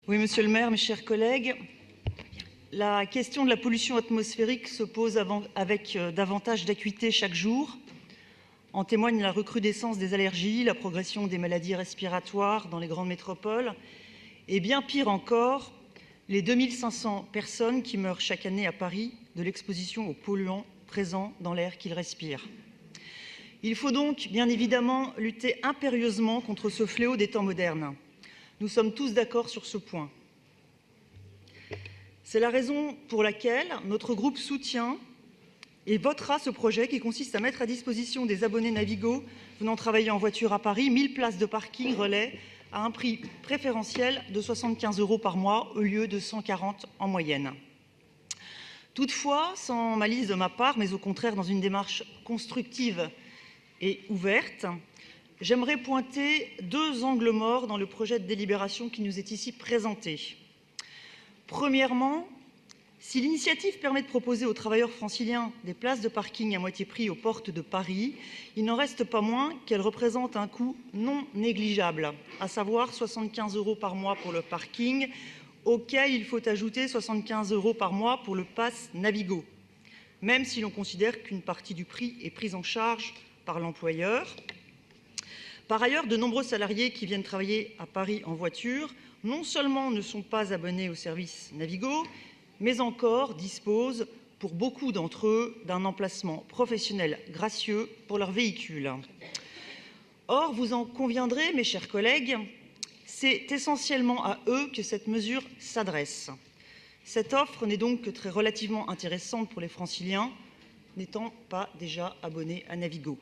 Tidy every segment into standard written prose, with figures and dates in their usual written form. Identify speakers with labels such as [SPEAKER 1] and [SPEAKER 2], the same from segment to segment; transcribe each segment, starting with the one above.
[SPEAKER 1] Oui, monsieur le maire, mes chers collègues, la question de la pollution atmosphérique se pose avec davantage d'acuité chaque jour. En témoigne la recrudescence des allergies, la progression des maladies respiratoires dans les grandes métropoles et bien pire encore, les 2500 personnes qui meurent chaque année à Paris de l'exposition aux polluants présents dans l'air qu'ils respirent. Il faut donc bien évidemment lutter impérieusement contre ce fléau des temps modernes. Nous sommes tous d'accord sur ce point. C'est la raison pour laquelle notre groupe soutient et votera ce projet qui consiste à mettre à disposition des abonnés Navigo venant travailler en voiture à Paris 1000 places de parking relais à un prix préférentiel de 75 € par mois au lieu de 140 € en moyenne. Toutefois, sans malice de ma part, mais au contraire dans une démarche constructive et ouverte, j'aimerais pointer deux angles morts dans le projet de délibération qui nous est ici présenté. Premièrement, si l'initiative permet de proposer aux travailleurs franciliens des places de parking à moitié prix aux portes de Paris, il n'en reste pas moins qu'elle représente un coût non négligeable, à savoir 75 € par mois pour le parking, auquel il faut ajouter 75 € par mois pour le pass Navigo, même si l'on considère qu'une partie du prix est prise en charge par l'employeur. Par ailleurs, de nombreux salariés qui viennent travailler à Paris en voiture, non seulement ne sont pas abonnés au service Navigo, mais encore disposent, pour beaucoup d'entre eux, d'un emplacement professionnel gracieux pour leur véhicule. Or, vous en conviendrez, mes chers collègues, c'est essentiellement à eux que cette mesure s'adresse. Cette offre n'est donc que très relativement intéressante pour les franciliens, n'étant pas déjà abonnés à Navigo.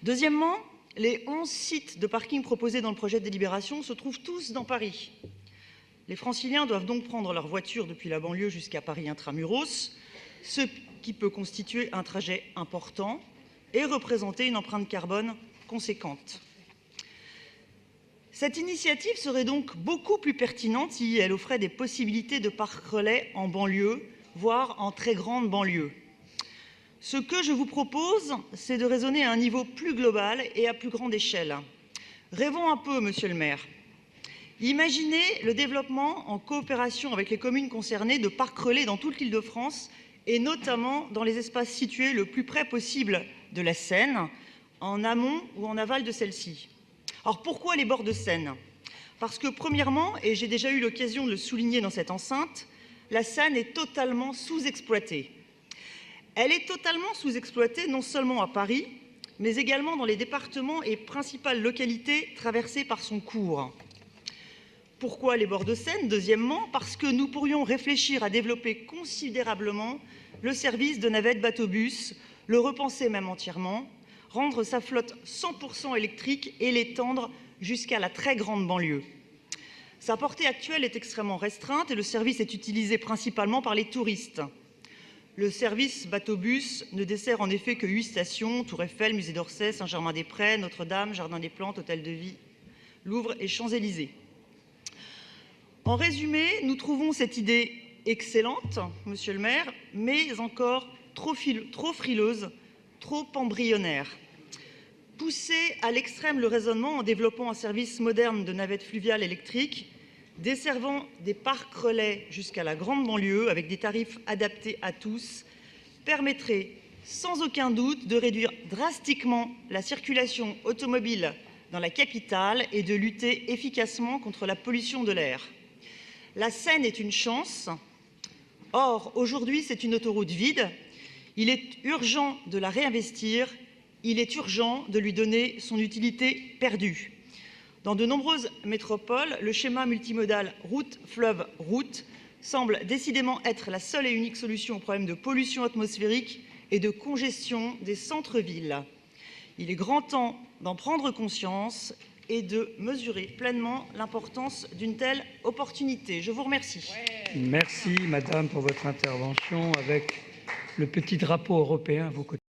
[SPEAKER 1] Deuxièmement, les 11 sites de parking proposés dans le projet de délibération se trouvent tous dans Paris. Les franciliens doivent donc prendre leur voiture depuis la banlieue jusqu'à Paris intramuros, ce qui peut constituer un trajet important et représenter une empreinte carbone conséquente. Cette initiative serait donc beaucoup plus pertinente si elle offrait des possibilités de parcs relais en banlieue, voire en très grande banlieue. Ce que je vous propose, c'est de raisonner à un niveau plus global et à plus grande échelle. Rêvons un peu, monsieur le maire. Imaginez le développement en coopération avec les communes concernées de parcs relais dans toute l'Île-de-France et notamment dans les espaces situés le plus près possible de la Seine, en amont ou en aval de celle-ci. Alors pourquoi les bords de Seine? Parce que premièrement, et j'ai déjà eu l'occasion de le souligner dans cette enceinte, la Seine est totalement sous-exploitée. Elle est totalement sous-exploitée non seulement à Paris, mais également dans les départements et principales localités traversées par son cours. Pourquoi les bords de Seine? Deuxièmement, parce que nous pourrions réfléchir à développer considérablement le service de navette bateau-bus, le repenser même entièrement, rendre sa flotte 100% électrique et l'étendre jusqu'à la très grande banlieue. Sa portée actuelle est extrêmement restreinte et le service est utilisé principalement par les touristes. Le service bateau-bus ne dessert en effet que 8 stations, Tour Eiffel, Musée d'Orsay, Saint-Germain-des-Prés, Notre-Dame, Jardin des Plantes, Hôtel de Ville, Louvre et Champs-Élysées. En résumé, nous trouvons cette idée excellente, monsieur le maire, mais encore trop frileuse, trop embryonnaire. Pousser à l'extrême le raisonnement en développant un service moderne de navette fluviale électrique, desservant des parcs relais jusqu'à la grande banlieue avec des tarifs adaptés à tous, permettrait sans aucun doute de réduire drastiquement la circulation automobile dans la capitale et de lutter efficacement contre la pollution de l'air. La Seine est une chance. Or, aujourd'hui, c'est une autoroute vide. Il est urgent de la réinvestir. Il est urgent de lui donner son utilité perdue. Dans de nombreuses métropoles, le schéma multimodal route-fleuve-route semble décidément être la seule et unique solution au problème de pollution atmosphérique et de congestion des centres-villes. Il est grand temps d'en prendre conscience et de mesurer pleinement l'importance d'une telle opportunité. Je vous remercie.
[SPEAKER 2] Merci, madame, pour votre intervention avec le petit drapeau européen à vos côtés.